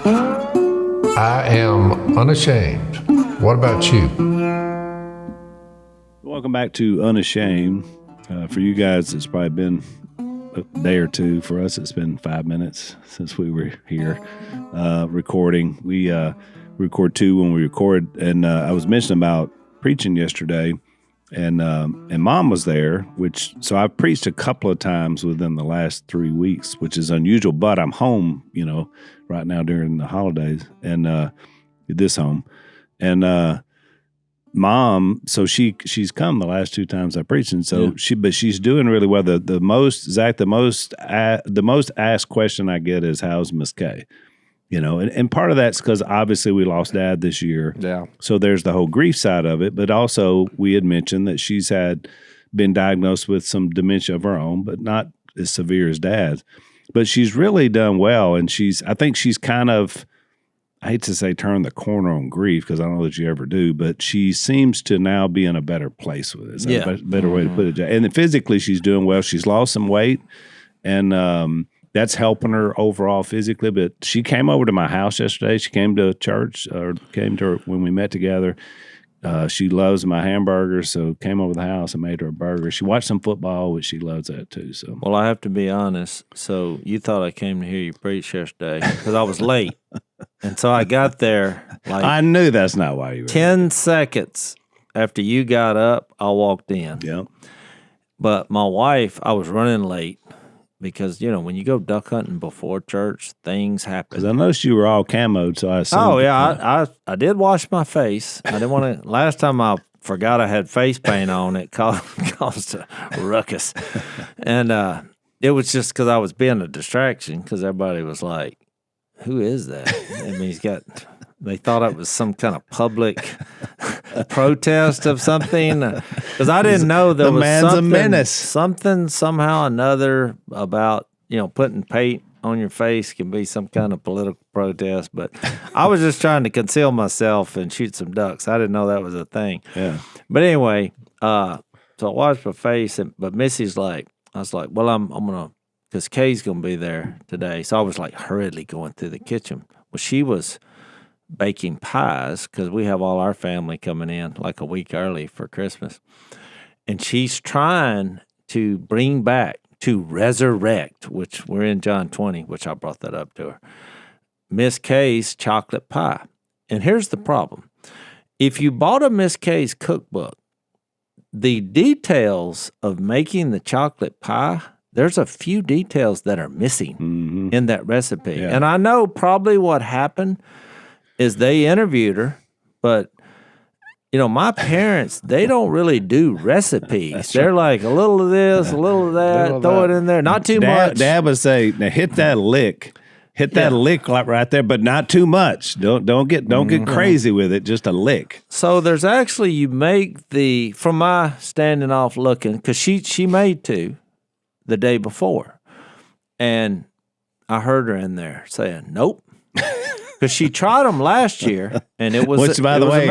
I am unashamed. What about you? Welcome back to Unashamed. For you guys, it's probably been a day or two. For us, it's been 5 minutes since we were here recording. We record 2 when we record, and I was mentioning about preaching yesterday, and Mom was there, so I've preached a couple of times within the last 3 weeks, which is unusual. But I'm home, right now during the holidays, and this home, and Mom, so she's come the last 2 times I preached, and so she's doing really well. The most asked question I get is, "How's Miss K?" And part of that's because obviously we lost Dad this year, so there's the whole grief side of it. But also we had mentioned that she's been diagnosed with some dementia of her own, but not as severe as Dad's. But she's really done well, and I think she's kind of, I hate to say turn the corner on grief because I don't know that you ever do, but she seems to now be in a better place with it. Is that a better way to put it? And then physically she's doing well. She's lost some weight, and that's helping her overall physically. But she came over to my house yesterday. She came to church, or came to her when we met together. She loves my hamburgers, so came over the house and made her a burger. She watched some football, which she loves that too. So, well, I have to be honest. So you thought I came to hear you preach yesterday because I was late, and so I got there. I knew that's not why you were 10 seconds after you got up. I walked in. Yep. But my wife, I was running late. Because, when you go duck hunting before church, things happen. Because I noticed you were all camoed, so I assumed. Oh, yeah. I did wash my face. I didn't want to. Last time I forgot I had face paint on, it caused a ruckus. And it was just because I was being a distraction because everybody was like, who is that? I mean, they thought it was some kind of public protest of something. Because I didn't know there was something somehow or another about, putting paint on your face can be some kind of political protest. But I was just trying to conceal myself and shoot some ducks. I didn't know that was a thing. Yeah. But anyway, so I washed my face. But Missy's like, I was like, well, I'm going to, because Kay's going to be there today. So I was like hurriedly going through the kitchen. Well, she was baking pies because we have all our family coming in like a week early for Christmas. And she's trying to bring back, to resurrect, which we're in John 20, which I brought that up to her, Miss Kay's chocolate pie. And here's the problem. If you bought a Miss Kay's cookbook, the details of making the chocolate pie, there's a few details that are missing in that recipe. Yeah. And I know probably what happened is they interviewed her, but, my parents, they don't really do recipes. They're like, a little of this, a little of that, throw it in there, not too much. Dad would say, now hit that lick. Hit that lick right there, but not too much. Don't get crazy with it, just a lick. So there's actually, you make from my standing off looking, because she made 2 the day before. And I heard her in there saying, nope. Because she tried them last year, and it was which, by the way,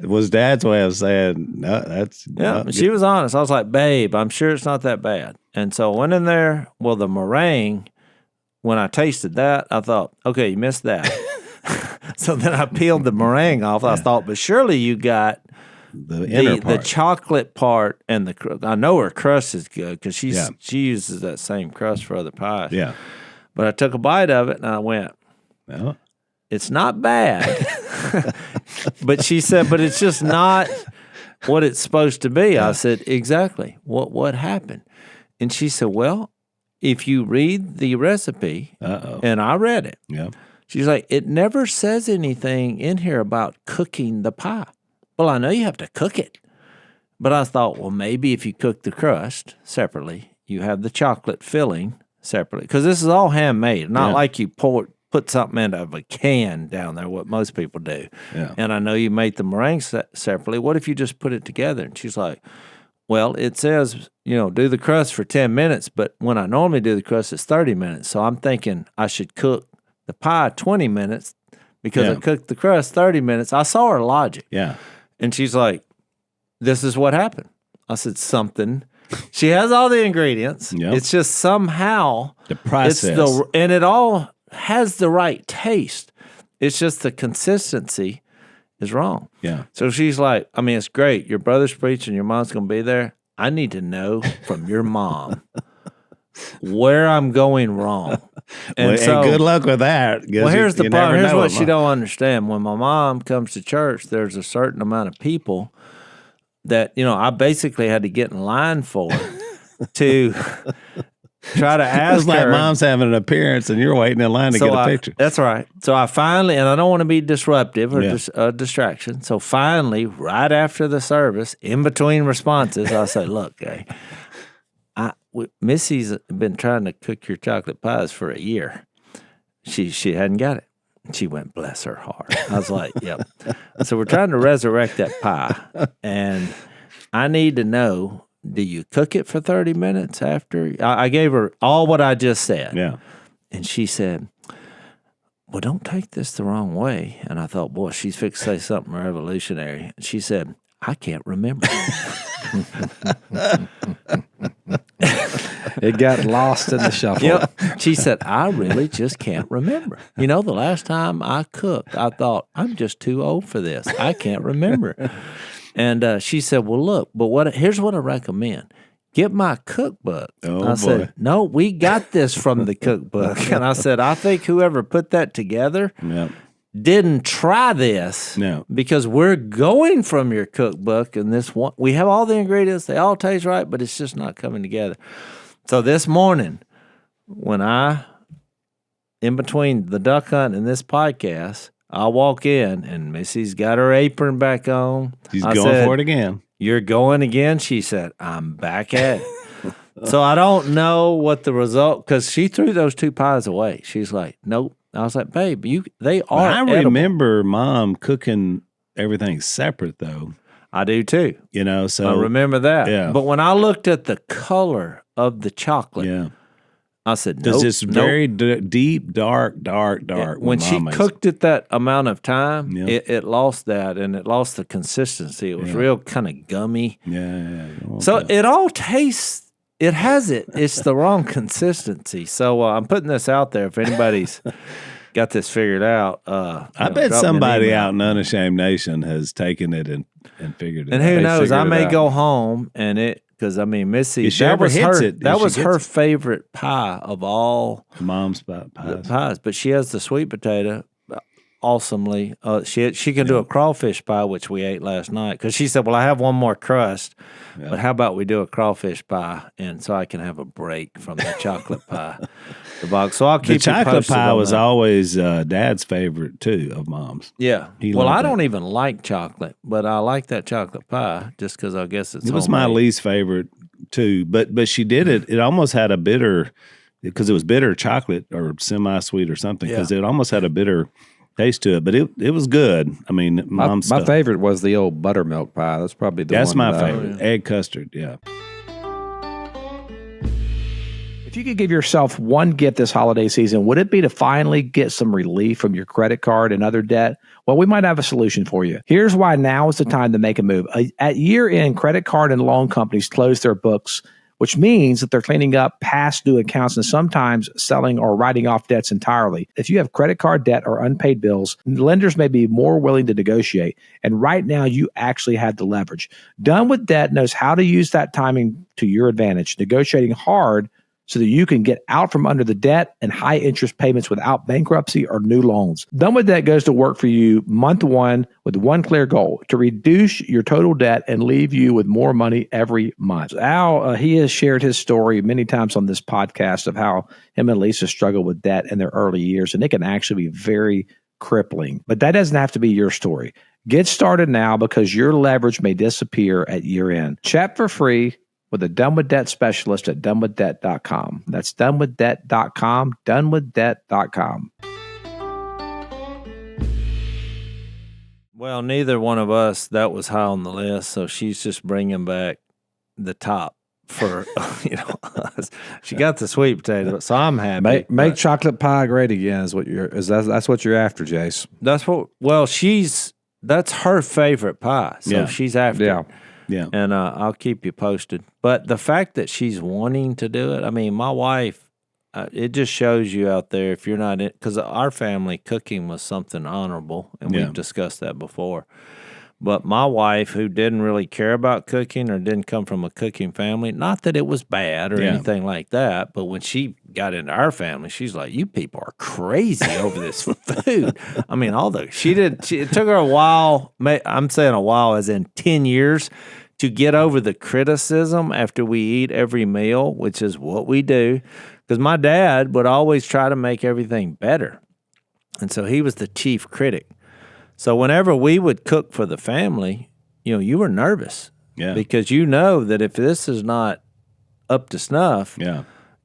was Dad's way of saying no. That's she was honest. I was like, babe, I'm sure it's not that bad. And so I went in there. Well, the meringue, when I tasted that, I thought, okay, you missed that. So then I peeled the meringue off. I thought, but surely you got the chocolate part and the. I know her crust is good because she uses that same crust for other pies. Yeah, but I took a bite of it and I went, well, it's not bad. But she said, but it's just not what it's supposed to be. I said, exactly. What happened? And she said, well, if you read the recipe, and I read it, she's like, it never says anything in here about cooking the pie. Well, I know you have to cook it. But I thought, well, maybe if you cook the crust separately, you have the chocolate filling separately. Because this is all handmade. Not like you put something into a can down there, what most people do. Yeah. And I know you made the meringue separately. What if you just put it together? And she's like, well, it says, do the crust for 10 minutes, but when I normally do the crust, it's 30 minutes. So I'm thinking I should cook the pie 20 minutes because I cooked the crust 30 minutes. I saw her logic. Yeah. And she's like, this is what happened. I said, something. She has all the ingredients. Yep. It's just somehow the process. and it all has the right taste. It's just the consistency is wrong. Yeah. So she's like, I mean, it's great. Your brother's preaching, your mom's going to be there. I need to know from your mom where I'm going wrong. And good luck with that. Well, here's the problem. Here's what she don't understand. When my mom comes to church, there's a certain amount of people that, I basically had to get in line for to try to ask it's like her. Mom's having an appearance and you're waiting in line to get a picture. That's right. So I finally, and I don't want to be disruptive or a distraction. So finally, right after the service, in between responses, I say, look, Missy's been trying to cook your chocolate pies for a year. She hadn't got it. She went, bless her heart. I was like, yep. So we're trying to resurrect that pie. And I need to know, do you cook it for 30 minutes after? I gave her all what I just said. Yeah. And she said, well, don't take this the wrong way. And I thought, boy, she's fixed to say something revolutionary. And she said, I can't remember. It got lost in the shuffle. Yep. She said, I really just can't remember. The last time I cooked, I thought, I'm just too old for this. I can't remember. And she said, well, look, but here's what I recommend. Get my cookbook. I said, no, we got this from the cookbook. And I said, I think whoever put that together didn't try this because we're going from your cookbook and this one, we have all the ingredients, they all taste right, but it's just not coming together. So this morning, when in between the duck hunt and this podcast, I walk in and Missy's got her apron back on. She's going for it again. You're going again? She said, I'm back at it. So I don't know what the result, because she threw those 2 pies away. She's like, nope. I was like, babe, they are I edible. remember Mom cooking everything separate, though. I do, too. So. I remember that. Yeah. But when I looked at the color of the chocolate, I said, nope. Because it's very deep, dark. When she cooked it that amount of time, it lost that, and it lost the consistency. It was real kind of gummy. Yeah. So it all tastes, it has it. It's the wrong consistency. So I'm putting this out there. If anybody's got this figured out, I bet somebody out in Unashamed Nation has taken it and figured it out. And who knows, I may go home and because Missy, if she ever hits it, that was her favorite pie of all Mom's pies. But she has the sweet potato awesomely. She can do a crawfish pie, which we ate last night, because she said, well, I have one more crust, but how about we do a crawfish pie, and so I can have a break from the chocolate pie. So I'll keep the chocolate pie was that. Always Dad's favorite too of Mom's. Yeah. I don't even like chocolate, but I like that chocolate pie just because I guess it was my least favorite too. But she did it. It almost had a bitter, because it was bitter chocolate or semi-sweet or something. Because it almost had a bitter taste to it, but it was good. Mom's my favorite was the old buttermilk pie. That's probably that's my favorite. Egg custard. Yeah. If you could give yourself one gift this holiday season, would it be to finally get some relief from your credit card and other debt? Well, we might have a solution for you. Here's why now is the time to make a move. At year end, credit card and loan companies close their books, which means that they're cleaning up past due accounts and sometimes selling or writing off debts entirely. If you have credit card debt or unpaid bills, lenders may be more willing to negotiate. And right now, you actually have the leverage. Done with Debt knows how to use that timing to your advantage, negotiating hard so that you can get out from under the debt and high interest payments without bankruptcy or new loans. Done with Debt goes to work for you month one with one clear goal: to reduce your total debt and leave you with more money every month. Al, he has shared his story many times on this podcast of how him and Lisa struggled with debt in their early years, and it can actually be very crippling. But that doesn't have to be your story. Get started now, because your leverage may disappear at year end. Chat for free with a Done With Debt specialist at donewithdebt.com. That's donewithdebt.com, donewithdebt.com. Well, neither one of us, that was high on the list, so she's just bringing back the top for, us. She got the sweet potato, so I'm happy. Make chocolate pie great again is that's what you're after, Jase. That's her favorite pie, so she's after it. Yeah. And I'll keep you posted. But the fact that she's wanting to do it, my wife it just shows you out there if you're not in, because our family cooking was something honorable, and we've discussed that before. But my wife, who didn't really care about cooking or didn't come from a cooking family, not that it was bad or anything like that, but when she got into our family, she's like, "You people are crazy over this food." I mean, it took her a while. I'm saying a while, as in 10 years, to get over the criticism after we eat every meal, which is what we do. Because my dad would always try to make everything better. And so he was the chief critic. So whenever we would cook for the family, you were nervous. Yeah. Because you know that if this is not up to snuff,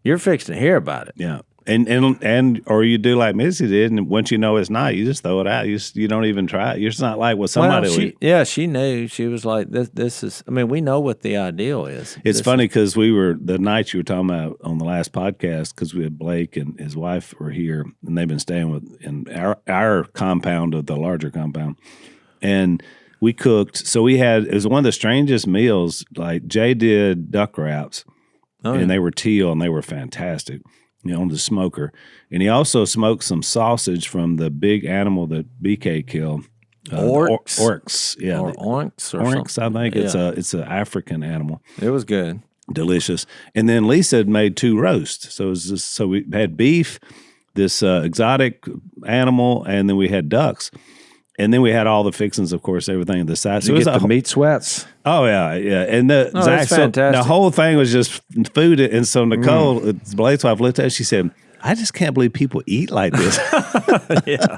you're fixing to hear about it. Yeah. And or you do like Missy did, and once you know it's not, you just throw it out. You don't even try it. You're just not like what somebody would. She knew. She was like, this is, I mean, we know what the ideal is. It's funny because the night you were talking about on the last podcast, because we had Blake and his wife were here, and they've been staying in our compound of the larger compound. And we cooked. So it was one of the strangest meals. Like Jay did duck wraps, and they were teal, and they were fantastic. On the smoker. And he also smoked some sausage from the big animal that BK killed. Oryx. Yeah. Or oryx or oryx, something. I think. It's an African animal. It was good. Delicious. And then Lisa had made 2 roasts. So we had beef, this exotic animal, and then we had ducks. And then we had all the fixings, of course, everything on the side. So you get the meat sweats. Oh, yeah. And that's fantastic. The whole thing was just food. And so Nicole, Blake's wife, looked at us, she said, "I just can't believe people eat like this." Yeah.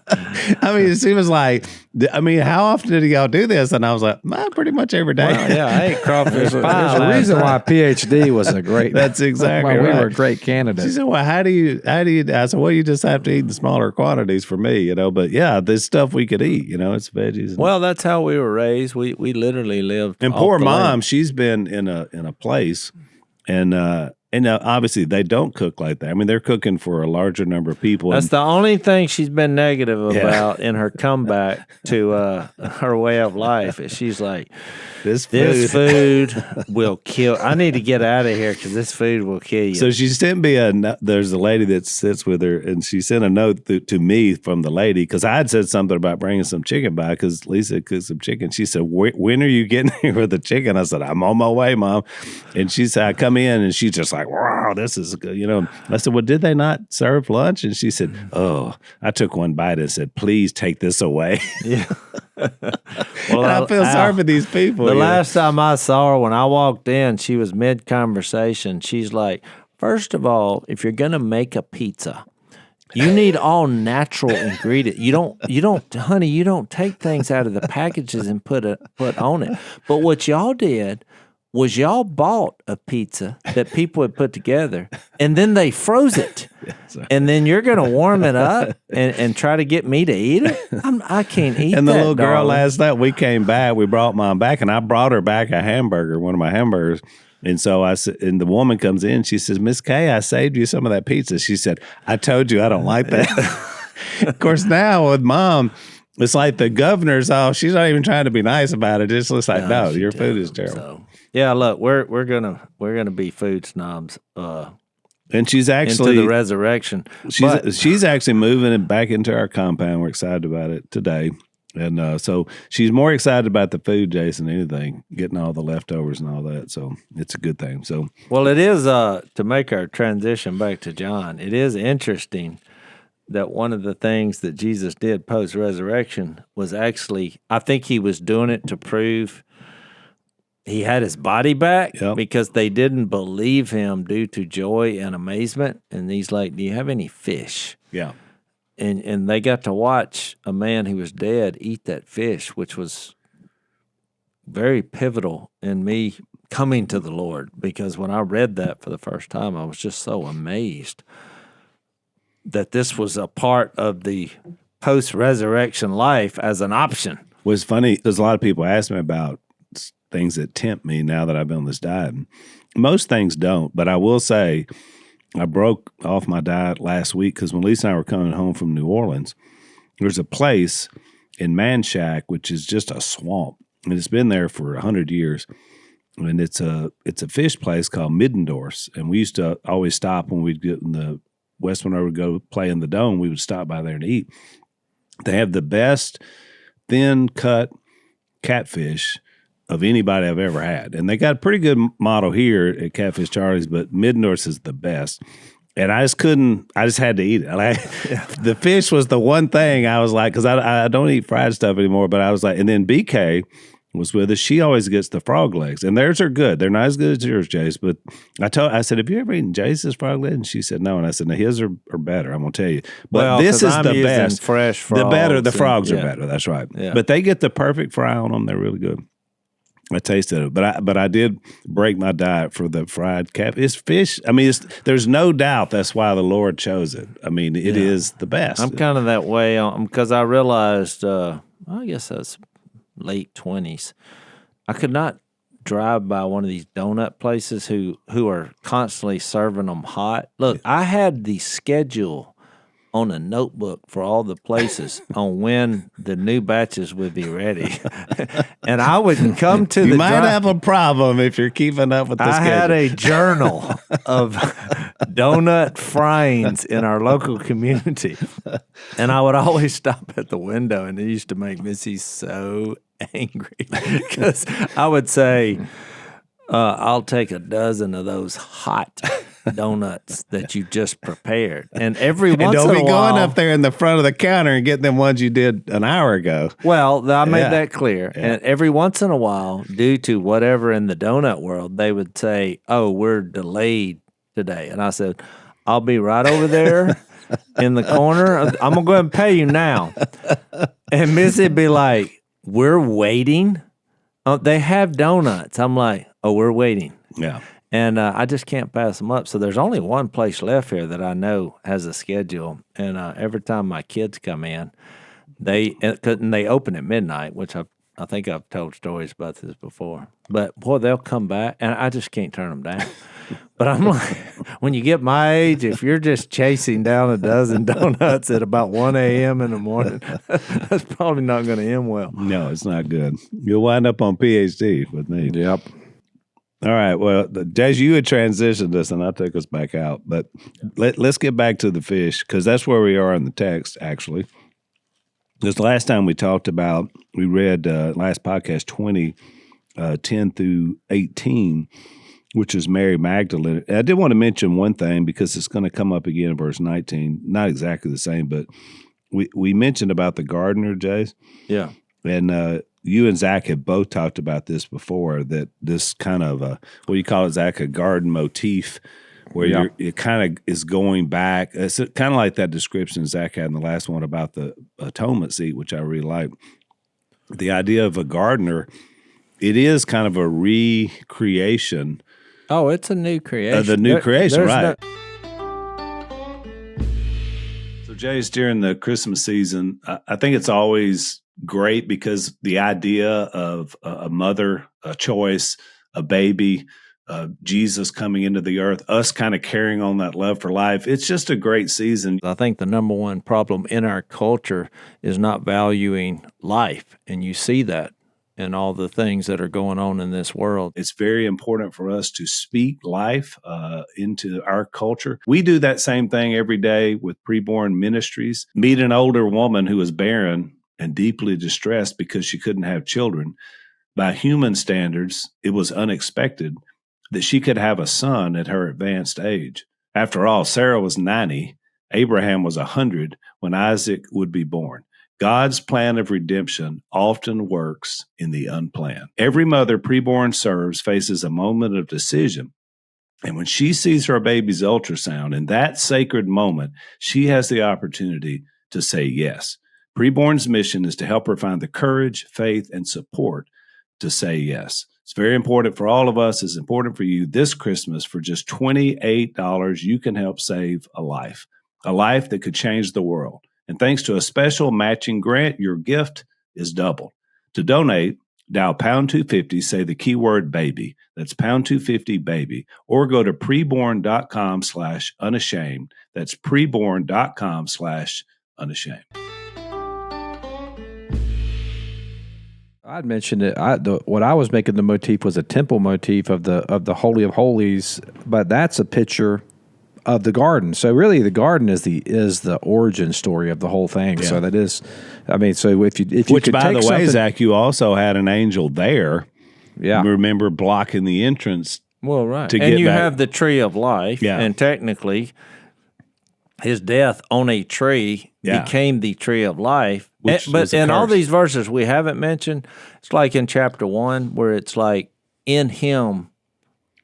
I mean, she was like, how often did y'all do this? And I was like, pretty much every day. Well, yeah, I ate crawfish pie. There's a reason why PhD was a great. That's exactly why right. we were a great candidate. She said, "Well, how do you?" I said, "Well, you just have to eat the smaller quantities for me, But yeah, there's stuff we could eat, It's veggies. Well, that's how we were raised. We literally lived. And poor mom, she's been in a place, and obviously they don't cook like that. I mean, they're cooking for a larger number of people. That's the only thing she's been negative about in her comeback to her way of life. Is she's like, this food will kill. I need to get out of here because this food will kill you. So she sent me there's a lady that sits with her, and she sent a note to me from the lady because I had said something about bringing some chicken by because Lisa cooked some chicken. She said, "When are you getting here with the chicken?" I said, "I'm on my way, Mom." And she said, "I come in," and she's just like, "Wow, this is good." I said, "Well, did they not serve lunch?" And she said, "Oh." I took one bite and said, "Please take this away." Yeah. Well, I feel sorry for these people. The last time I saw her, when I walked in, she was mid-conversation. She's like, "First of all, if you're going to make a pizza, you need all natural ingredients. You don't take things out of the packages and put on it. But what y'all did was y'all bought a pizza that people had put together, and then they froze it. And then you're going to warm it up and try to get me to eat it? I can't eat that, And the little girl darling. last night, we came back, we brought Mom back, and I brought her back a hamburger, one of my hamburgers. And so I said, and the woman comes in, she says, "Miss Kay, I saved you some of that pizza." She said, "I told you I don't like that." Of course, now with Mom, it's like the governor's she's not even trying to be nice about it. It's just like, no, your food is terrible. So, yeah, look, we're gonna be food snobs. And she's actually into the resurrection. She's actually moving it back into our compound. We're excited about it today, and so she's more excited about the food, Jason, than anything. Getting all the leftovers and all that, so it's a good thing. So, well, it is to make our transition back to John. It is interesting that one of the things that Jesus did post-resurrection was actually, I think he was doing it to prove he had his body back because they didn't believe him due to joy and amazement. And he's like, "Do you have any fish?" Yeah. And they got to watch a man who was dead eat that fish, which was very pivotal in me coming to the Lord, because when I read that for the first time, I was just so amazed that this was a part of the post-resurrection life as an option. Well, it's funny because a lot of people ask me about things that tempt me now that I've been on this diet. Most things don't, but I will say I broke off my diet last week because when Lisa and I were coming home from New Orleans, there's a place in Manchac, which is just a swamp, and it's been there for 100 years. And it's a fish place called Middendorf's, and we used to always stop when we'd get in the West whenever we go play in the Dome, we would stop by there and eat. They have the best thin cut catfish of anybody I've ever had. And they got a pretty good model here at Catfish Charlie's, but Mid-North is the best. And I just had to eat it. The fish was the one thing I was like, because I don't eat fried stuff anymore, but I was like, and then BK was with us. She always gets the frog legs, and theirs are good. They're not as good as yours, Jase. But I said, have you ever eaten Jase's frog legs? And she said no. And I said, no, his are better. I'm gonna tell you. But this is the best. Fresh frogs. The frogs are better. That's right. Yeah. But they get the perfect fry on them. They're really good. I tasted it, but I did break my diet for the fried catfish. It's fish. I mean, there's no doubt that's why the Lord chose it. I mean, it is the best. I'm kind of that way because I realized, I guess that's late 20s. I could not drive by one of these donut places who are constantly serving them hot. Look, I had the schedule on a notebook for all the places on when the new batches would be ready. And I would come to You might have a problem if you're keeping up with the schedule. I had a journal of donut fryings in our local community. And I would always stop at the window, and it used to make Missy so angry because I would say, I'll take a dozen of those hot donuts that you just prepared. And every once in a while... don't be going up there in the front of the counter and getting them ones you did an hour ago. Well, I made that clear. Yeah. And every once in a while, due to whatever in the donut world, they would say, oh, we're delayed today. And I said, I'll be right over there in the corner. I'm going to go ahead and pay you now. And Missy would be like, we're waiting? Oh, they have donuts. I'm like, oh, we're waiting. Yeah. And I just can't pass them up. So there's only one place left here that I know has a schedule. And every time my kids come in, they open at midnight, which I think I've told stories about this before. But, boy, they'll come back, and I just can't turn them down. But I'm like, when you get my age, if you're just chasing down a dozen donuts at about 1 a.m. in the morning, that's probably not going to end well. No, it's not good. You'll wind up on PhD with me. Yep. All right. Well, Jase, you had transitioned us, and I took us back out. But let's get back to the fish, because that's where we are in the text, actually. This last time we talked about, we read last podcast 20, 10 through 18, which is Mary Magdalene. And I did want to mention one thing, because it's going to come up again in verse 19. Not exactly the same, but we mentioned about the gardener, Jase. Yeah. And you and Zach have both talked about this before, that this kind of, what do you call it, Zach, a garden motif, where it kind of is going back. It's kind of like that description Zach had in the last one about the atonement seat, which I really like. The idea of a gardener, it is kind of a recreation. Oh, it's a new creation. The new creation, right. So, Jase, during the Christmas season, I think it's always great, because the idea of a mother, a choice, a baby, Jesus coming into the earth, us kind of carrying on that love for life, it's just a great season. I think the number one problem in our culture is not valuing life, and you see that in all the things that are going on in this world. It's very important for us to speak life into our culture. We do that same thing every day with preborn ministries. Meet an older woman who is barren and deeply distressed because she couldn't have children. By human standards, it was unexpected that she could have a son at her advanced age. After all, Sarah was 90, Abraham was 100 when Isaac would be born. God's plan of redemption often works in the unplanned. Every mother preborn serves faces a moment of decision. And when she sees her baby's ultrasound, in that sacred moment, she has the opportunity to say yes. Preborn's mission is to help her find the courage, faith, and support to say yes. It's very important for all of us. It's important for you this Christmas. For just $28, you can help save a life that could change the world. And thanks to a special matching grant, your gift is doubled. To donate, dial pound 250, say the keyword baby. That's pound 250 baby. Or go to preborn.com/unashamed. That's preborn.com/unashamed. I'd mentioned it. What I was making the motif was a temple motif of the Holy of Holies, but that's a picture of the garden. So really, the garden is the origin story of the whole thing. Yeah. So that is, I mean, so if you which could by take the way, Zach, you also had an angel there. Yeah, remember blocking the entrance. Well, right, and you have the tree of life, and technically, his death on a tree became the tree of life. But in all these verses we haven't mentioned, it's like in chapter 1 where it's like, in him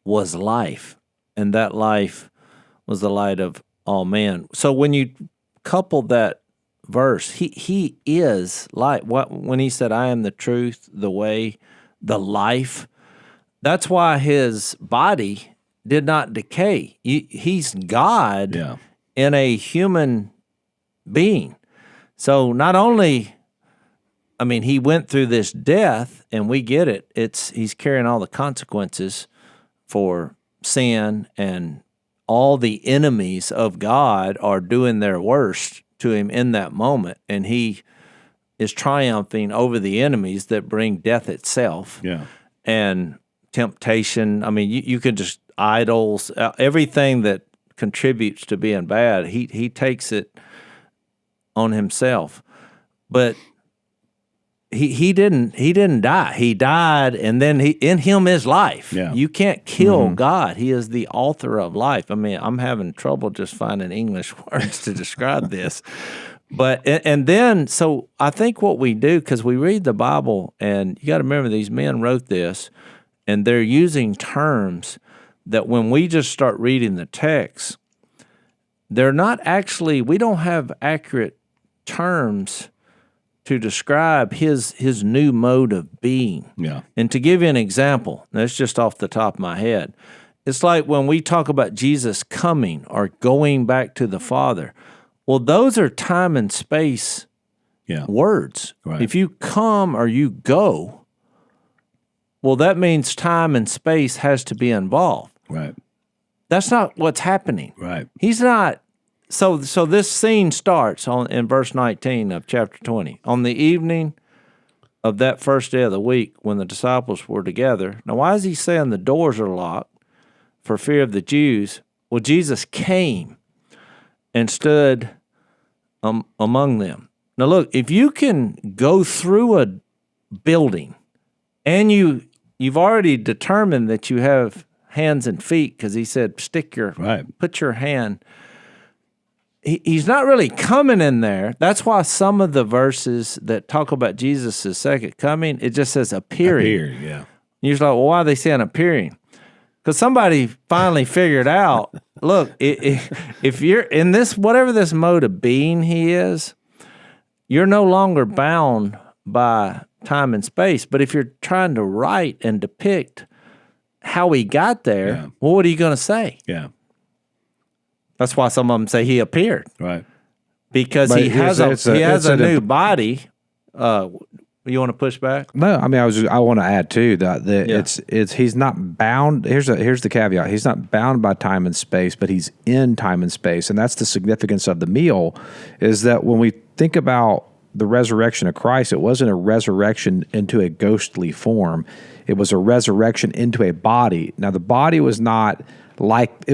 was life, and that life was the light of all men. So when you couple that verse, he is light. When he said, I am the truth, the way, the life, that's why his body did not decay. He's God in a human being. So not only, I mean, he went through this death, and we get it. He's carrying all the consequences for sin, and all the enemies of God are doing their worst to him in that moment, and he is triumphing over the enemies that bring death itself. And temptation. I mean, you can just idols, everything that contributes to being bad. He takes it on himself, but he didn't die. He died, and then in him is life. You can't kill God. He is the author of life. I mean, I'm having trouble just finding English words to describe this. But and then, so I think what we do, because we read the Bible, and you got to remember these men wrote this, and they're using terms that when we just start reading the text, they're not actually, we don't have accurate terms to describe his new mode of being. And to give you an example, that's just off the top of my head, it's like when we talk about Jesus coming or going back to the Father. Well, those are time and space words. If you come or you go, well, that means time and space has to be involved. That's not what's happening. He's not. So this scene starts in verse 19 of chapter 20. On the evening of that first day of the week, when the disciples were together. Now, why is he saying the doors are locked for fear of the Jews? Well, Jesus came and stood among them. Now, look, if you can go through a building and you've already determined that you have hands and feet, because he said, put your hand. He's not really coming in there. That's why some of the verses that talk about Jesus' second coming, it just says appearing. You're just like, well, why are they saying appearing? Because somebody finally figured out, look, if you're in this, whatever this mode of being he is, you're no longer bound by time and space. But if you're trying to write and depict how he got there, well, what are you going to say? That's why some of them say he appeared. Because but he has a new body. You want to push back? No, I mean I want to add too that he's not bound. Here's the caveat. He's not bound by time and space, but he's in time and space, and that's the significance of the meal. Is that when we think about the resurrection of Christ, it wasn't a resurrection into a ghostly form. It was a resurrection into a body. Now the body was not like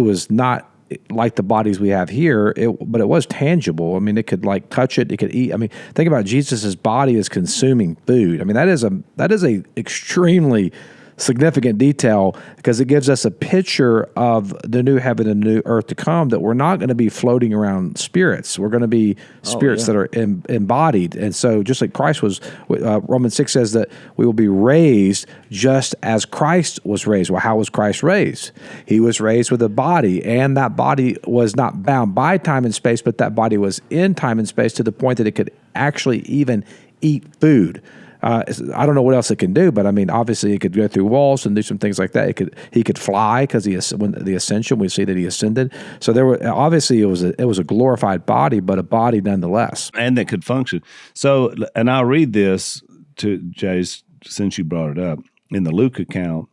the bodies we have here, but it was tangible. I mean, it could like touch it, it could eat. I mean, think about Jesus's body is consuming food. I mean, that is a extremely significant detail, because it gives us a picture of the new heaven and new earth to come, that we're not going to be floating around spirits. We're going to be spirits that are embodied. And so just like Christ was, Romans 6 says that we will be raised just as Christ was raised. Well, how was Christ raised? He was raised with a body, and that body was not bound by time and space, but that body was in time and space to the point that it could actually even eat food. I don't know what else it can do, but I mean, obviously, it could go through walls and do some things like that. He could fly, because when the ascension, we see that he ascended. So there were obviously it was a glorified body, but a body nonetheless, and that could function. So, and I'll read this to Jase, since you brought it up, in the Luke account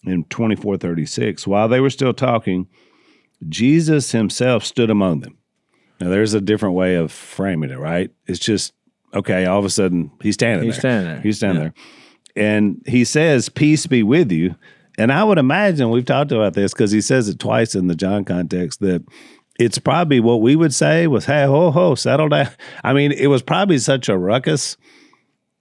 in 24:36. While they were still talking, Jesus himself stood among them. Now, there's a different way of framing it, right? It's just, okay, all of a sudden, he's standing there. He's standing there. And he says, peace be with you. And I would imagine, we've talked about this because he says it twice in the John context, that it's probably what we would say was, hey, ho, ho, settle down. I mean, it was probably such a ruckus.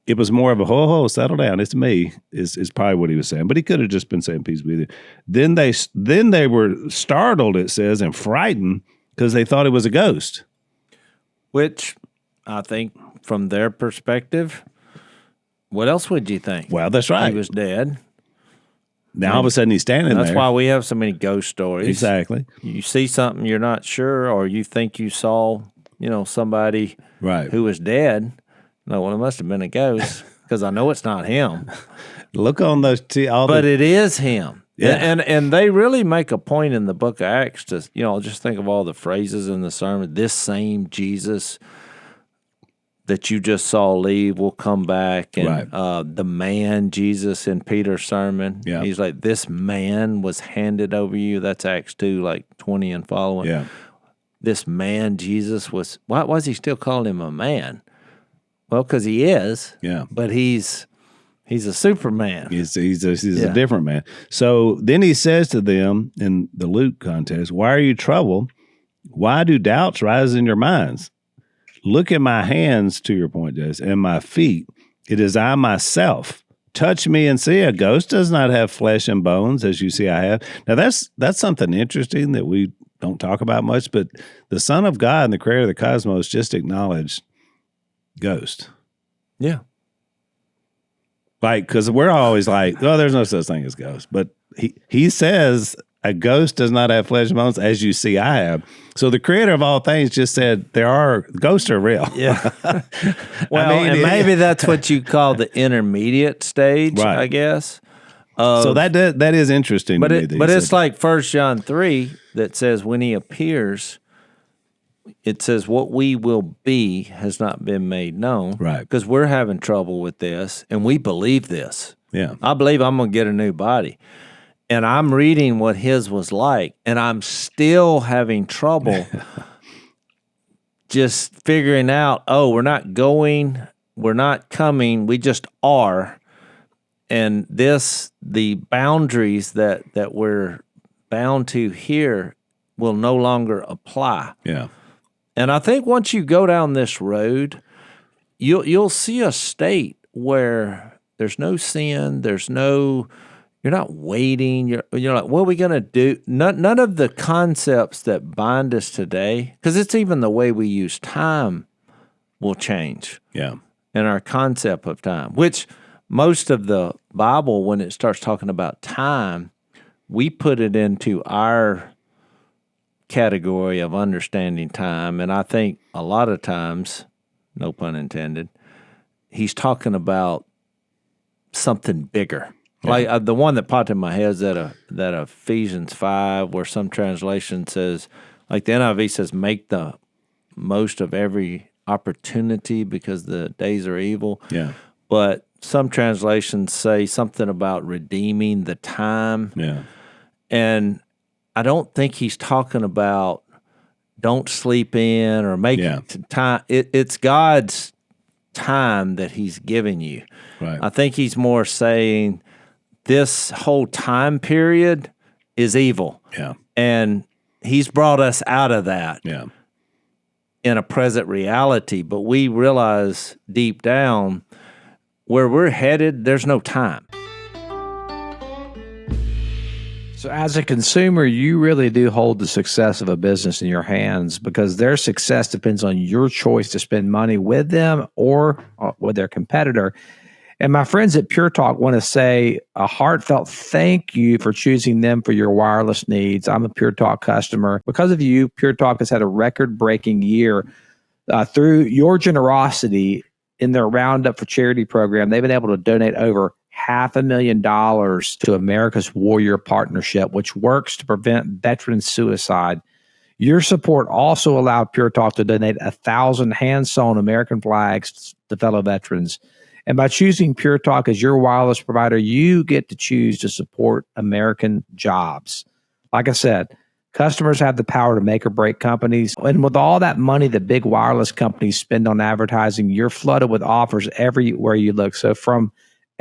It was more of a ho, ho, settle down. It's me, is probably what he was saying. But he could have just been saying peace be with you. Then they were startled, it says, and frightened because they thought it was a ghost. Which I think from their perspective, what else would you think? Well, that's right. He was dead. Now all of a sudden he's standing there. That's why we have so many ghost stories. Exactly. You see something you're not sure, or you think you saw, somebody who was dead. No, well, it must have been a ghost because I know it's not him. Look on those but it is him. Yeah. And they really make a point in the book of Acts to, just think of all the phrases in the sermon. This same Jesus that you just saw leave will come back. And the man Jesus in Peter's sermon, he's like, this man was handed over you. That's Acts 2, like 20 and following. Yeah. This man Jesus was, why was he still calling him a man? Well, because he is. Yeah. But he's a Superman. He's a different man. So then he says to them in the Luke context, why are you troubled? Why do doubts rise in your minds? Look at my hands, to your point, Jase, and my feet. It is I myself. Touch me and see. A ghost does not have flesh and bones, as you see I have. Now, that's something interesting that we don't talk about much, but the Son of God and the creator of the cosmos just acknowledged ghost. Yeah. Like, because we're always like, oh, there's no such thing as ghosts. But he says a ghost does not have flesh and bones, as you see I have. So the creator of all things just said ghosts are real. Yeah. Well, and maybe that's what you call the intermediate stage, I guess. So that is interesting to me. But it's like 1 John 3 that says when he appears, it says what we will be has not been made known. Right. Because we're having trouble with this, and we believe this. Yeah. I believe I'm going to get a new body. And I'm reading what his was like, and I'm still having trouble just figuring out, we're not going, we're not coming, we just are. And the boundaries that we're bound to here will no longer apply. Yeah. And I think once you go down this road, you'll see a state where there's no sin, you're not waiting. You're like, what are we going to do? None of the concepts that bind us today, because it's even the way we use time will change. Yeah. And our concept of time, which most of the Bible, when it starts talking about time, we put it into our category of understanding time. And I think a lot of times, no pun intended, he's talking about something bigger. Yeah. Like the one that popped in my head is that Ephesians 5, where some translation says, like the NIV says, make the most of every opportunity because the days are evil. Yeah. But some translations say something about redeeming the time. Yeah. And I don't think he's talking about don't sleep in or make time. It's God's time that he's giving you. Right. I think he's more saying this whole time period is evil. Yeah. And he's brought us out of that in a present reality. But we realize deep down where we're headed, there's no time. So as a consumer, you really do hold the success of a business in your hands because their success depends on your choice to spend money with them or with their competitor. And my friends at Pure Talk want to say a heartfelt thank you for choosing them for your wireless needs. I'm a Pure Talk customer. Because of you, Pure Talk has had a record-breaking year. Through your generosity in their Roundup for Charity program, they've been able to donate over $500,000 to America's Warrior Partnership, which works to prevent veteran suicide. Your support also allowed Pure Talk to donate 1,000 hand-sewn American flags to fellow veterans. And by choosing Pure Talk as your wireless provider, you get to choose to support American jobs. Like I said, customers have the power to make or break companies. And with all that money the big wireless companies spend on advertising, you're flooded with offers everywhere you look. So from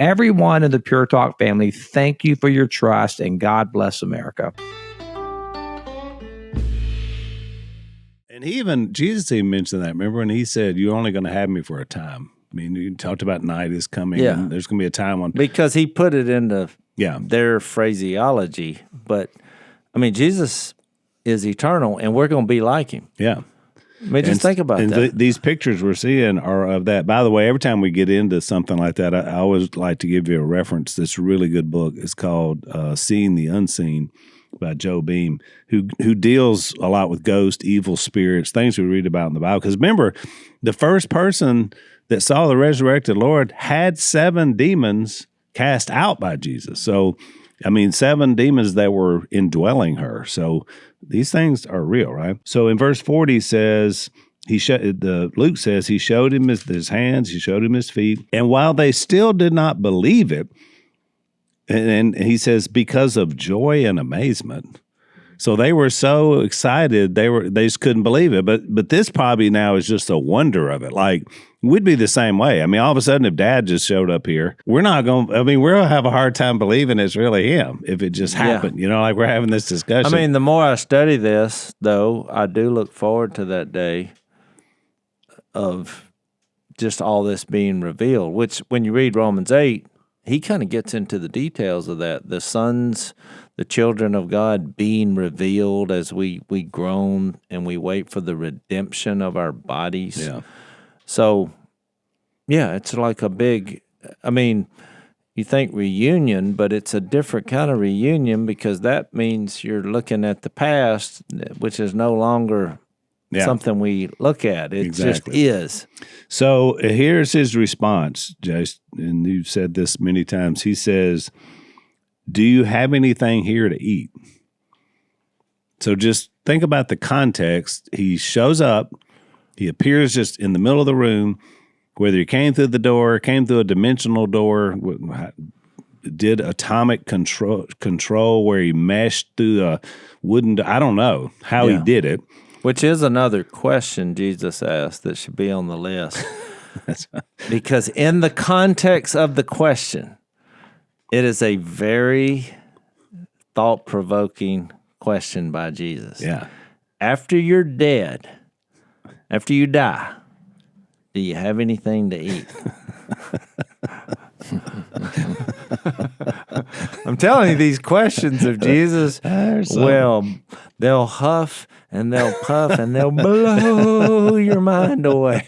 Everyone in the Pure Talk family, thank you for your trust, and God bless America. And Jesus even mentioned that. Remember when he said, "You're only going to have me for a time." I mean, you talked about night is coming. Yeah. And there's going to be a time when because he put it into their phraseology. But I mean, Jesus is eternal, and we're going to be like him. Yeah. I mean, just think about that. These pictures we're seeing are of that. By the way, every time we get into something like that, I always like to give you a reference. This really good book. It's called "Seeing the Unseen" by Joe Beam, who deals a lot with ghosts, evil spirits, things we read about in the Bible. Because remember, the first person that saw the resurrected Lord had 7 demons cast out by Jesus. So, I mean, 7 demons that were indwelling her. So these things are real, right? So in verse 40 says, Luke says he showed him his hands, he showed him his feet. And while they still did not believe it, and he says, because of joy and amazement. So they were so excited, they just couldn't believe it. But this probably now is just a wonder of it. Like, we'd be the same way. I mean, all of a sudden, if Dad just showed up here, we're not going to, I mean, we're going to have a hard time believing it's really him if it just happened. You know, like we're having this discussion. I mean, the more I study this, though, I do look forward to that day of just all this being revealed, which when you read Romans 8, he kind of gets into the details of that. The sons, the children of God being revealed as we groan and we wait for the redemption of our bodies. Yeah. So, yeah, it's like a big, I mean, you think reunion, but it's a different kind of reunion because that means you're looking at the past, which is no longer something we look at. It just is. So here's his response, Jase, and you've said this many times. He says, "Do you have anything here to eat?" So just think about the context. He shows up. He appears just in the middle of the room, whether he came through the door, came through a dimensional door, did atomic control where he meshed through a wooden door. I don't know how he did it. Which is another question Jesus asked that should be on the list. That's right. Because in the context of the question, it is a very thought-provoking question by Jesus. Yeah. After you're dead, after you die, do you have anything to eat? I'm telling you, these questions of Jesus, well, they'll huff and they'll puff and they'll blow your mind away.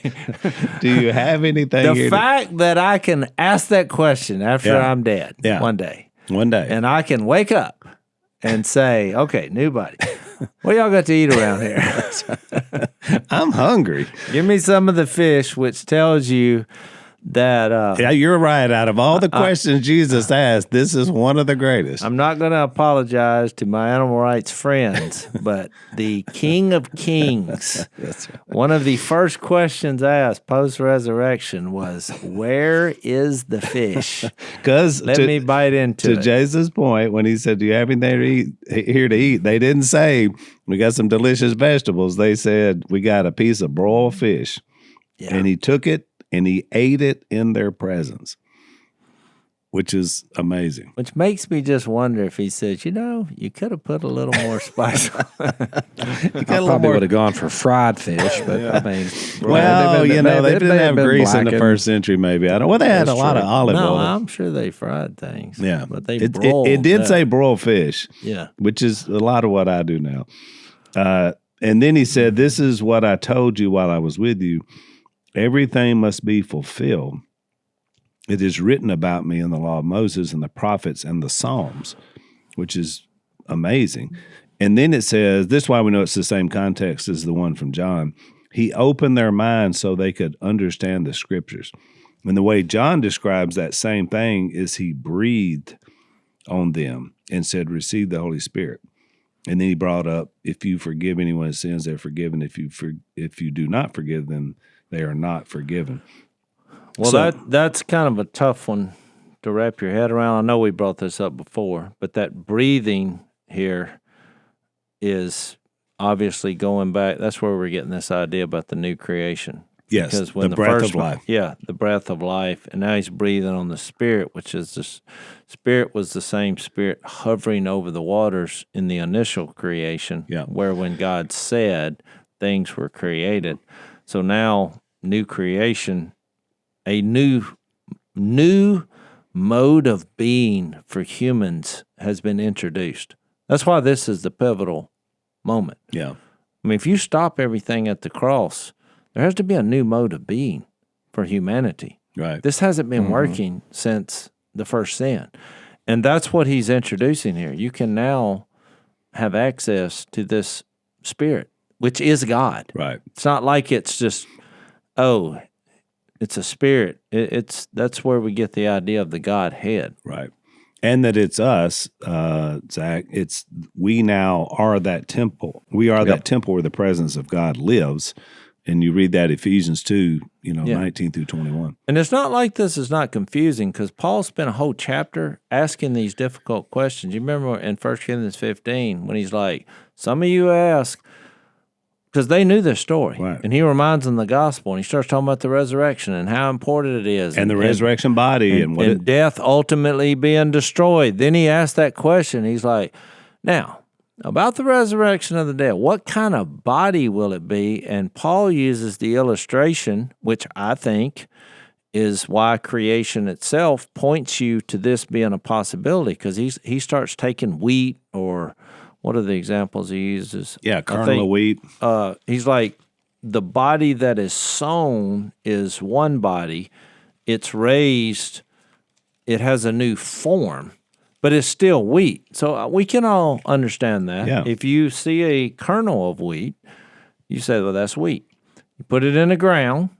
Do you have anything? The fact that I can ask that question after I'm dead one day, and I can wake up and say, okay, new body, what y'all got to eat around here? I'm hungry. Give me some of the fish, which tells you that yeah, you're right. Out of all the questions Jesus asked, this is one of the greatest. I'm not going to apologize to my animal rights friends, but the King of Kings, That's right. one of the first questions asked post-resurrection was, where is the fish? Because Let me bite into it. To Jase's point, when he said, do you have anything here to eat? They didn't say, we got some delicious vegetables. They said, we got a piece of broiled fish. Yeah. And he took it and he ate it in their presence, which is amazing. Which makes me just wonder if he says, you could have put a little more spice on it. I probably would have gone for fried fish, but I mean, well, they didn't have grease in the first century, maybe. I don't. Well, they had a lot of olive oil. I'm sure they fried things. Yeah, but they broiled. It did say broiled fish. Yeah, which is a lot of what I do now. And then he said, "This is what I told you while I was with you. Everything must be fulfilled. It is written about me in the law of Moses and the prophets and the Psalms," which is amazing. And then it says, this is why we know it's the same context as the one from John. He opened their minds so they could understand the scriptures. And the way John describes that same thing is he breathed on them and said, receive the Holy Spirit. And then he brought up, if you forgive anyone's sins, they're forgiven. If you do not forgive them, they are not forgiven. Well, that's kind of a tough one to wrap your head around. I know we brought this up before, but that breathing here is obviously going back. That's where we're getting this idea about the new creation. Yes, because when the breath of life. Yeah, the breath of life. And now he's breathing on the Spirit, which is the Spirit was the same Spirit hovering over the waters in the initial creation, where when God said, things were created. So now, new creation, a new mode of being for humans has been introduced. That's why this is the pivotal moment. Yeah. I mean, if you stop everything at the cross, there has to be a new mode of being for humanity. Right. This hasn't been working since the first sin. And that's what he's introducing here. You can now have access to this Spirit, which is God. Right. It's not like it's just, it's a spirit. That's where we get the idea of the Godhead. Right. And that it's us, Zach. It's we now are that temple. We are that temple where the presence of God lives. And you read that Ephesians 2, 19 through 21. And it's not like this is not confusing, because Paul spent a whole chapter asking these difficult questions. You remember in 1 Corinthians 15 when he's like, some of you ask, because they knew this story. Right. And he reminds them the gospel, and he starts talking about the resurrection and how important it is. And the resurrection body. And death ultimately being destroyed. Then he asked that question. He's like, now, about the resurrection of the dead, what kind of body will it be? And Paul uses the illustration, which I think is why creation itself points you to this being a possibility, because he starts taking wheat, or what are the examples he uses? Yeah, kernel of wheat. He's like, the body that is sown is one body. It's raised. It has a new form. But it's still wheat. So we can all understand that. Yeah. If you see a kernel of wheat, you say, well, that's wheat. You put it in the ground,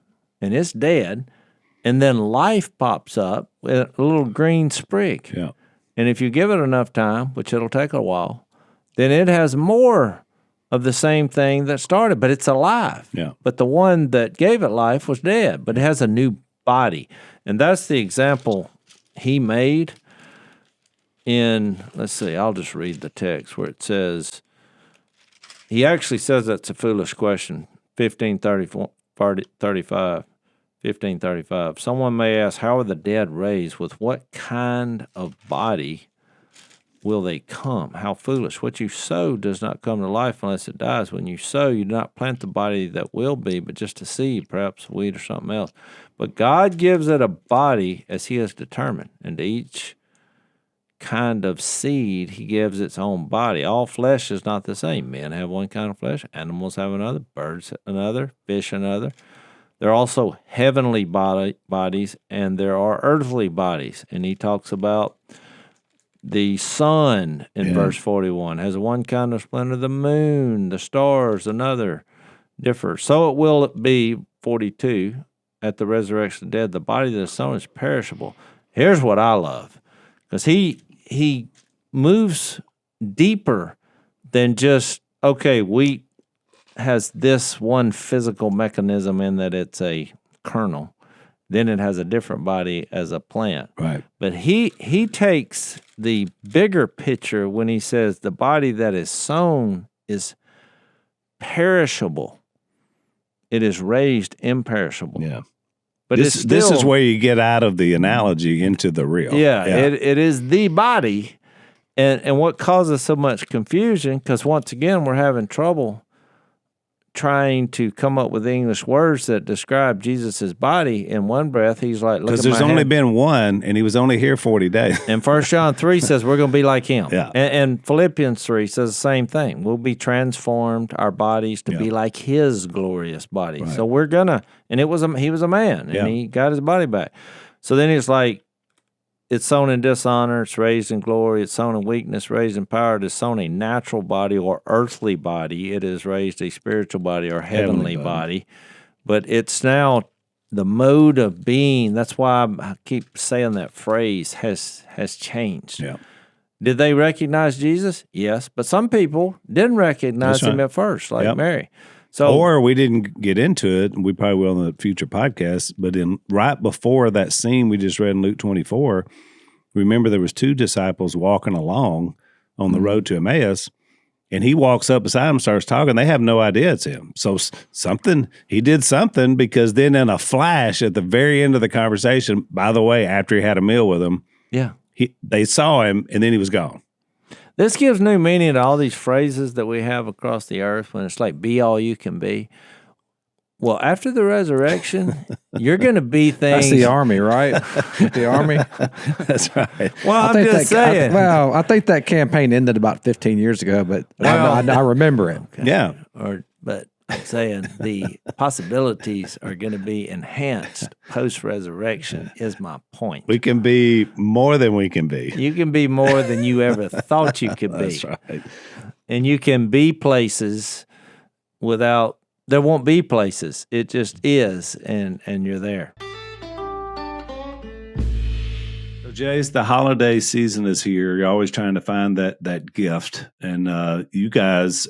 and it's dead, and then life pops up with a little green sprig. Yeah. And if you give it enough time, which it'll take a while, then it has more of the same thing that started, but it's alive. Yeah. But the one that gave it life was dead, but it has a new body. And that's the example he made. Let's see, I'll just read the text where it says, he actually says that's a foolish question, 15:35. Someone may ask, how are the dead raised? With what kind of body will they come? How foolish. What you sow does not come to life unless it dies. When you sow, you do not plant the body that will be, but just a seed, perhaps wheat or something else. But God gives it a body as he has determined, and to each kind of seed he gives its own body. All flesh is not the same. Men have one kind of flesh, animals have another, birds another, fish another. There are also heavenly bodies, and there are earthly bodies. And he talks about the sun in verse 41 has one kind of splendor, the moon, the stars, another differ. So it will be, 42, at the resurrection of the dead, the body that is sown is perishable. Here's what I love, because he moves deeper than just, okay, wheat has this one physical mechanism in that it's a kernel. Then it has a different body as a plant. Right. But he takes the bigger picture when he says the body that is sown is perishable. It is raised imperishable. Yeah. But this is where you get out of the analogy into the real. Yeah. It is the body. And what causes so much confusion, because once again, we're having trouble trying to come up with English words that describe Jesus' body. In one breath, he's like, look at my because there's only been one, and he was only here 40 days. And 1 John 3 says we're going to be like him. Yeah. And Philippians 3 says the same thing. We'll be transformed, our bodies, to be like his glorious body. Right. So we're going to, and he was a man, and he got his body back. So then it's like, it's sown in dishonor, it's raised in glory. It's sown in weakness, raised in power. It is sown a natural body or earthly body. It is raised a spiritual body or heavenly body. But it's now the mode of being. That's why I keep saying that phrase has changed. Yeah. Did they recognize Jesus? Yes. But some people didn't recognize him at first, like Mary. So, or we didn't get into it, and we probably will in the future podcast, but right before that scene we just read in Luke 24, remember there was two disciples walking along on the road to Emmaus, And he walks up beside him, starts talking. They have no idea it's him. So he did something, because then in a flash at the very end of the conversation, by the way, after he had a meal with him, they saw him, and then he was gone. This gives new meaning to all these phrases that we have across the earth when it's like, be all you can be. Well, after the resurrection, you're going to be things. That's the Army, right? The Army. That's right. Well, I'm just saying. I think that campaign ended about 15 years ago, but I remember it. Okay. Yeah. But I'm saying the possibilities are going to be enhanced post-resurrection is my point. We can be more than we can be. You can be more than you ever thought you could be. That's right. And you can be places without. There won't be places. It just is, and you're there. So, Jase, the holiday season is here. You're always trying to find that gift, and you guys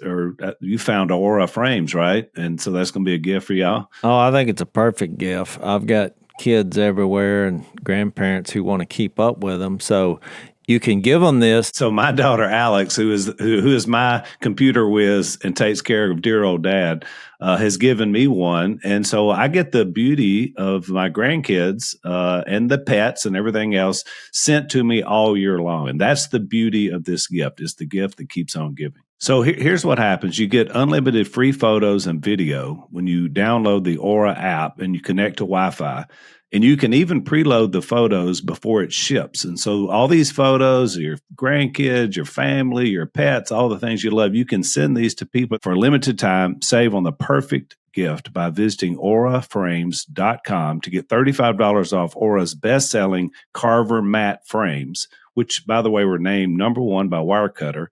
you found Aura frames, right? And so that's going to be a gift for y'all. Oh, I think it's a perfect gift. I've got kids everywhere and grandparents who want to keep up with them, so you can give them this. So my daughter Alex, who is my computer whiz and takes care of dear old dad, has given me one, and so I get the beauty of my grandkids and the pets and everything else sent to me all year long, and that's the beauty of this gift. It's the gift that keeps on giving. So here's what happens: you get unlimited free photos and video when you download the Aura app and you connect to Wi-Fi. And you can even preload the photos before it ships. And so all these photos of your grandkids, your family, your pets, all the things you love, you can send these to people for a limited time. Save on the perfect gift by visiting auraframes.com to get $35 off Aura's best-selling Carver matte frames, which, by the way, were named #1 by Wirecutter,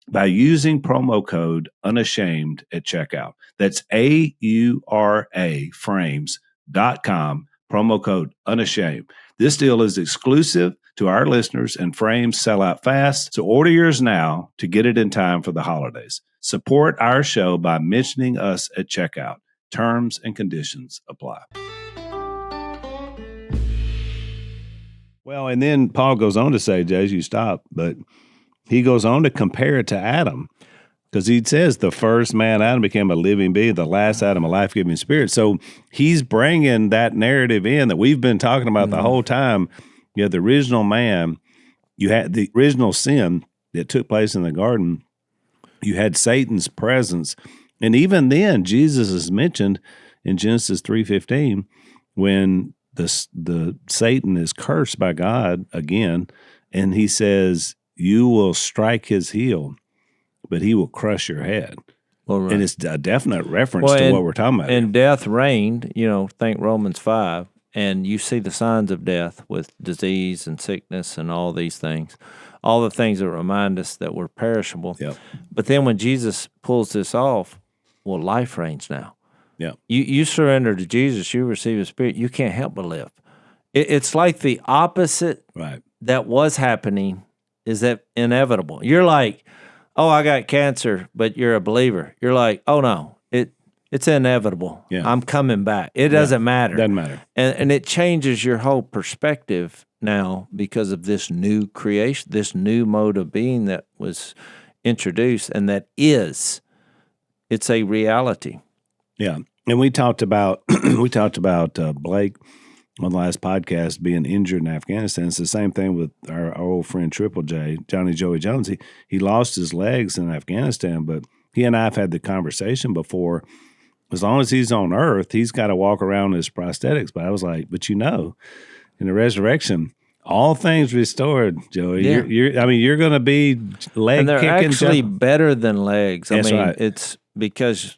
by using promo code UNASHAMED at checkout. That's AURA frames.com. Promo code UNASHAMED. This deal is exclusive to our listeners, and frames sell out fast. So order yours now to get it in time for the holidays. Support our show by mentioning us at checkout. Terms and conditions apply. Well, and then Paul goes on to say, Jase, you stop, but he goes on to compare it to Adam. Because he says the first man, Adam, became a living being, the last Adam, a life-giving spirit. So he's bringing that narrative in that we've been talking about the whole time. You had the original man, you had the original sin that took place in the garden, you had Satan's presence, and even then, Jesus is mentioned in Genesis 3:15 when the Satan is cursed by God again, and he says, "You will strike his heel, but he will crush your head." Well, right. And it's a definite reference to what we're talking about. And death reigned, think Romans 5, and you see the signs of death with disease and sickness and all these things, all the things that remind us that we're perishable. Yep. But then when Jesus pulls this off, well, life reigns now. Yeah. You surrender to Jesus, you receive His Spirit, you can't help but live. It's like the opposite that was happening is that inevitable. You're like, oh, I got cancer, but you're a believer. You're like, oh, no, it's inevitable. Yeah. I'm coming back. It doesn't matter. Doesn't matter. And it changes your whole perspective now because of this new creation, this new mode of being that was introduced, and it's a reality. Yeah. And we talked about Blake on the last podcast being injured in Afghanistan. It's the same thing with our old friend Triple J, Johnny Joey Jones. He lost his legs in Afghanistan, but he and I have had the conversation before. As long as he's on earth, he's got to walk around in his prosthetics. But I was like, in the resurrection, all things restored, Joey. Yeah. You're going to be leg and they're kicking. Actually better than legs. That's right. It's because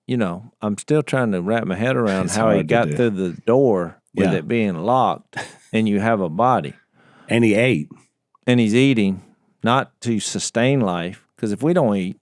I'm still trying to wrap my head around how he got through the door with it being locked, and you have a body. And he ate. And he's eating, not to sustain life, because if we don't eat.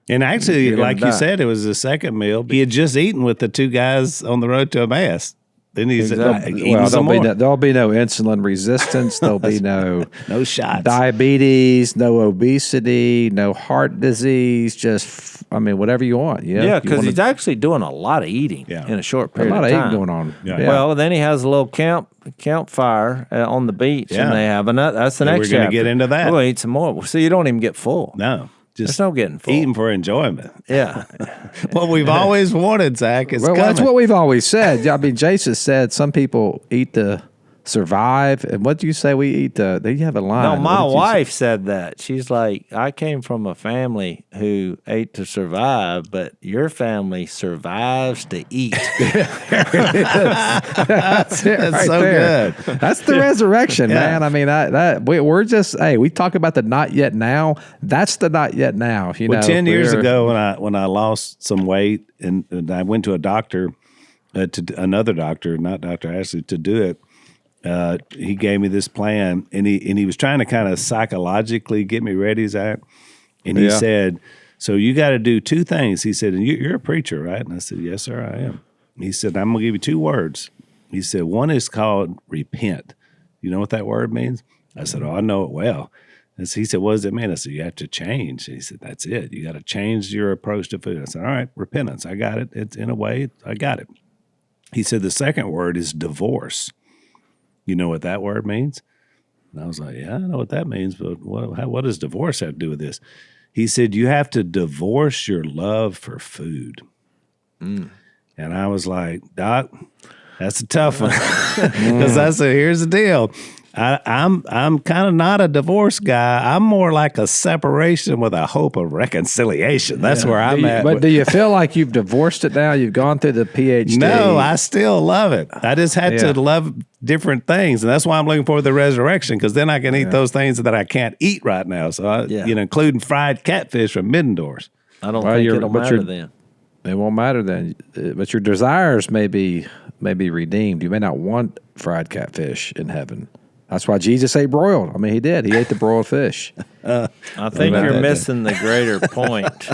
And actually, like you said, it was the second meal. He had just eaten with the two guys on the road to Emmaus. Then he's eating some more. There'll be no insulin resistance. There'll be no shots, diabetes, no obesity, no heart disease. Just, whatever you want. Yeah, because he's actually doing a lot of eating in a short period of time. A lot of eating going on. Yeah. Well, then he has a little campfire on the beach, and they have another. That's the next chapter. We're going to get into that. We'll eat some more. So you don't even get full. No. There's no getting full. Eating for enjoyment. Yeah. What we've always wanted, Zach, is Well, coming. that's what we've always said. I mean, Jase has said some people eat to survive. And what do you say we eat to? You have a line. No, my What did you wife said that. She's like, I came from a family who ate to survive, but your family survives to eat. That's it. That's right so there. good. That's the resurrection, Yeah. man. I mean, we're just we talk about the not yet now. That's the not yet now. You Well, know, 10 years ago when I lost some weight and I went to a doctor, to another doctor, not Dr. Ashley, to do it. He gave me this plan, and he was trying to kind of psychologically get me ready, Zach. And he said, so you got to do two things. He said, and you're a preacher, right? And I said, yes, sir, I am. He said, I'm going to give you two words. He said, one is called repent. You know what that word means? I said, oh, I know it well. And so he said, what does it mean? I said, you have to change. He said, that's it. You got to change your approach to food. I said, all right, repentance. I got it. It's in a way, I got it. He said, the second word is divorce. You know what that word means? And I was like, yeah, I know what that means, but what does divorce have to do with this? He said, you have to divorce your love for food. And I was like, Doc, that's a tough one. Because I said, here's the deal. I'm kind of not a divorce guy. I'm more like a separation with a hope of reconciliation. That's where I'm at. But do you feel like you've divorced it now? You've gone through the PhD. No, I still love it. I just had to love different things, and that's why I'm looking for the resurrection, because then I can eat those things that I can't eat right now. So, including fried catfish from Middendorf's. I don't think it'll matter then. It won't matter then. But your desires may be redeemed. You may not want fried catfish in heaven. That's why Jesus ate broiled. I mean, he did. He ate the broiled fish. I think you're missing the greater point.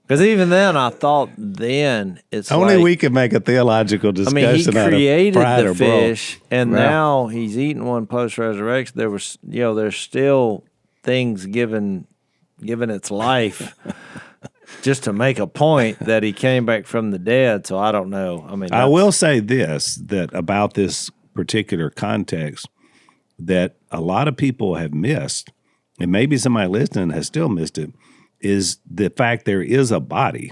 Because even then, I thought it's only like, we could make a theological discussion. I mean, he created out of the fish, and now he's eating one post-resurrection. There's still things given its life just to make a point that he came back from the dead. So I don't know. I mean, I will say this, that about this particular context, that a lot of people have missed, and maybe somebody listening has still missed it, is the fact there is a body,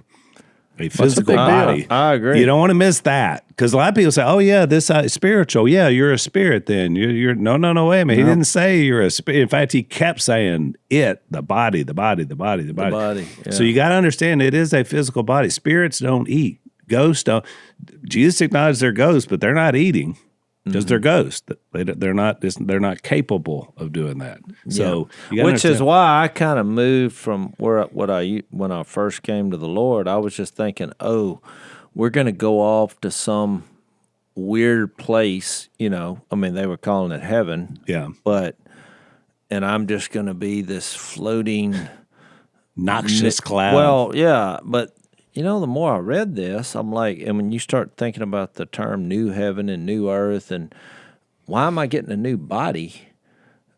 a physical body. I agree. You don't want to miss that, because a lot of people say, "Oh yeah, this is spiritual. Yeah, you're a spirit. Then you're no, wait a minute. He didn't say you're a spirit. In fact, he kept saying the body. Yeah. So you got to understand, it is a physical body. Spirits don't eat. Ghosts don't. Jesus acknowledged they're ghosts, but they're not eating. Because they're ghosts, they're not capable of doing that. So, which is why I kind of moved from when I first came to the Lord. I was just thinking, we're going to go off to some weird place. You know, I mean, they were calling it heaven. Yeah, and I'm just going to be this floating noxious cloud. Well, yeah, but. You know, the more I read this, I'm like, and when you start thinking about the term new heaven and new earth, and why am I getting a new body?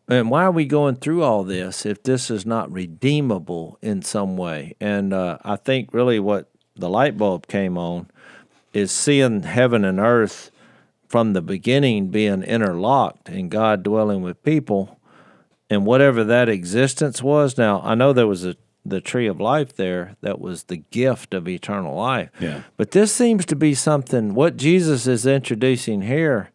And why are we going through all this if this is not redeemable in some way? And I think really what the light bulb came on is seeing heaven and earth from the beginning being interlocked and God dwelling with people, and whatever that existence was. Now, I know there was the tree of life there that was the gift of eternal life. Yeah. But this seems to be something, what Jesus is introducing here,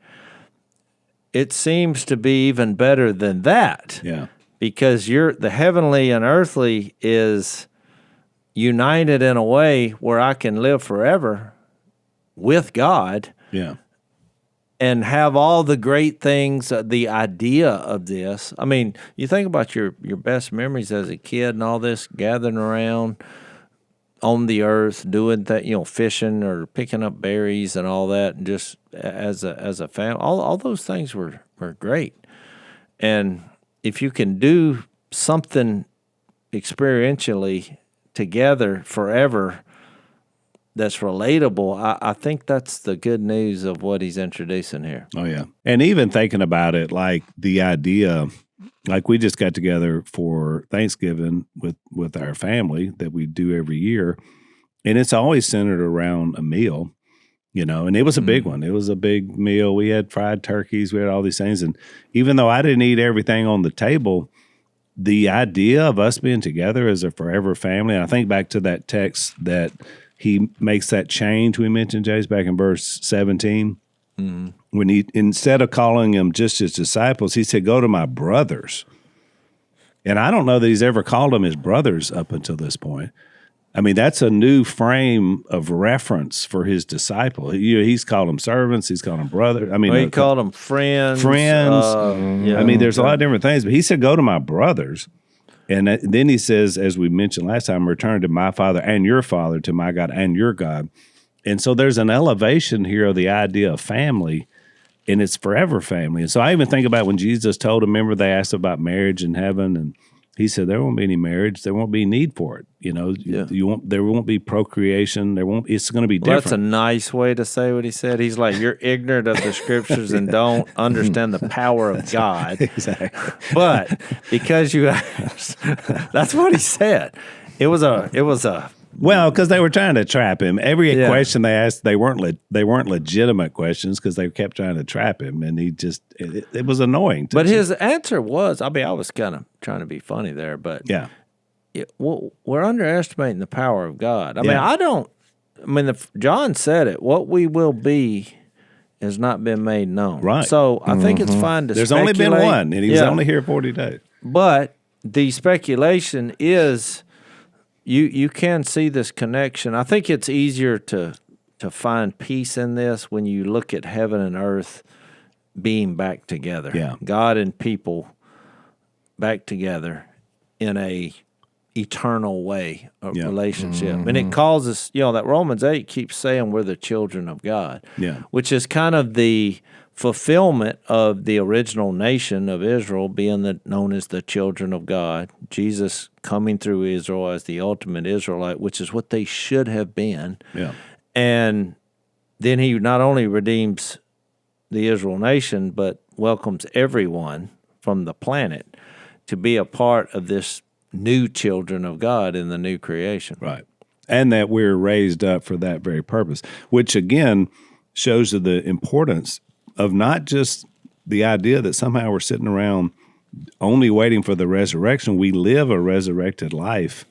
it seems to be even better than that. Yeah. Because the heavenly and earthly is united in a way where I can live forever with God. Yeah. And have all the great things, the idea of this. I mean, you think about your best memories as a kid and all this, gathering around on the earth, doing that, fishing or picking up berries and all that, and just as a family. All those things were great. And if you can do something experientially together forever, that's relatable, I think that's the good news of what he's introducing here. Oh, yeah. And even thinking about it, like the idea, like we just got together for Thanksgiving with our family that we do every year, and it's always centered around a meal, and it was a big one. It was a big meal. We had fried turkeys. We had all these things. And even though I didn't eat everything on the table, the idea of us being together as a forever family, and I think back to that text that he makes that change we mentioned, Jase, back in verse 17. Mm-hmm. When he, instead of calling them just his disciples, he said, go to my brothers. And I don't know that he's ever called them his brothers up until this point. I mean, that's a new frame of reference for his disciple. He's called them servants. He's called them brothers. I mean, he called them friends. Yeah. I mean, there's a lot of different things. But he said, go to my brothers. And then he says, as we mentioned last time, return to my Father and your Father, to my God and your God. And so there's an elevation here of the idea of family, and it's forever family. And so I even think about when Jesus told them, remember they asked about marriage in heaven, and he said, there won't be any marriage. There won't be need for it. There won't be procreation. It's going to be different. That's a nice way to say what he said. He's like, you're ignorant of the scriptures and don't understand the power of God. Exactly. But because you asked, that's what he said. It was a well, because they were trying to trap him. Every question they asked, they weren't legitimate questions because they kept trying to trap him, and he just it was annoying. But his answer was, I was kind of trying to be funny there, but we're underestimating the power of God. John said it. What we will be has not been made known. Right. So I think it's fine to There's speculate. only been one, and he was only here 40 days. But the speculation is. You can see this connection. I think it's easier to find peace in this when you look at heaven and earth being back together. Yeah. God and people back together in a eternal way of relationship. And it calls us, that Romans 8 keeps saying we're the children of God, which is kind of the fulfillment of the original nation of Israel being known as the children of God. Jesus coming through Israel as the ultimate Israelite, which is what they should have been. Yeah. And then he not only redeems the Israel nation, but welcomes everyone from the planet to be a part of this new children of God in the new creation. Right. And that we're raised up for that very purpose, which again shows the importance of not just the idea that somehow we're sitting around only waiting for the resurrection. We live a resurrected life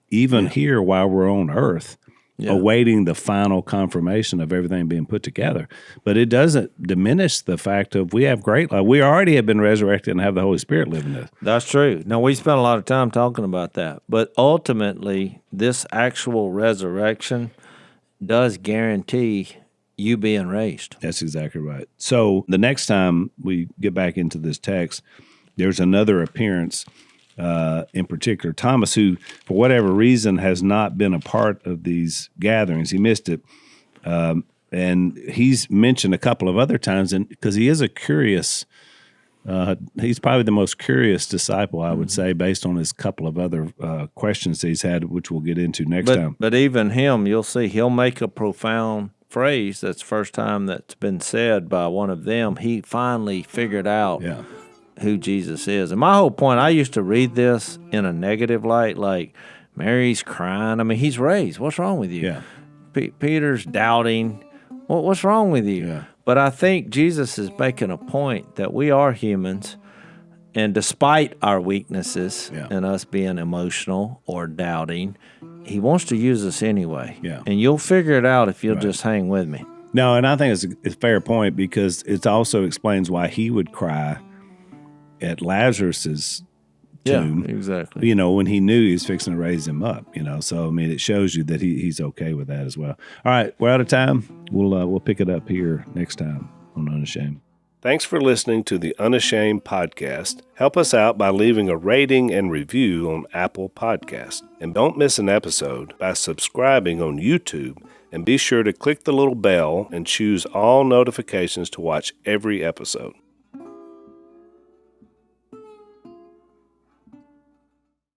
even here while we're on earth, awaiting the final confirmation of everything being put together. But it doesn't diminish the fact of we have great life. We already have been resurrected and have the Holy Spirit living in us. That's true. Now, we spent a lot of time talking about that. But ultimately, this actual resurrection does guarantee you being raised. That's exactly right. So the next time we get back into this text, there's another appearance, in particular, Thomas, who, for whatever reason, has not been a part of these gatherings. He missed it. And he's mentioned a couple of other times, and because he is a curious, he's probably the most curious disciple, I would say, based on his couple of other questions that he's had, which we'll get into next time. But even him, you'll see, he'll make a profound phrase. That's the first time that's been said by one of them. He finally figured out who Jesus is. And my whole point, I used to read this in a negative light, like Mary's crying. I mean, he's raised. What's wrong with you? Yeah. Peter's doubting. What's wrong with you? Yeah. But I think Jesus is making a point that we are humans, and despite our weaknesses and us being emotional or doubting, he wants to use us anyway. Yeah. And you'll figure it out if you'll just hang with me. No, and I think it's a fair point because it also explains why he would cry at Lazarus's tomb. Yeah, exactly. When he knew he was fixing to raise him up. So I mean, it shows you that he's okay with that as well. All right, we're out of time. We'll pick it up here next time on Unashamed. Thanks for listening to the Unashamed podcast. Help us out by leaving a rating and review on Apple Podcasts. And don't miss an episode by subscribing on YouTube. And be sure to click the little bell and choose all notifications to watch every episode.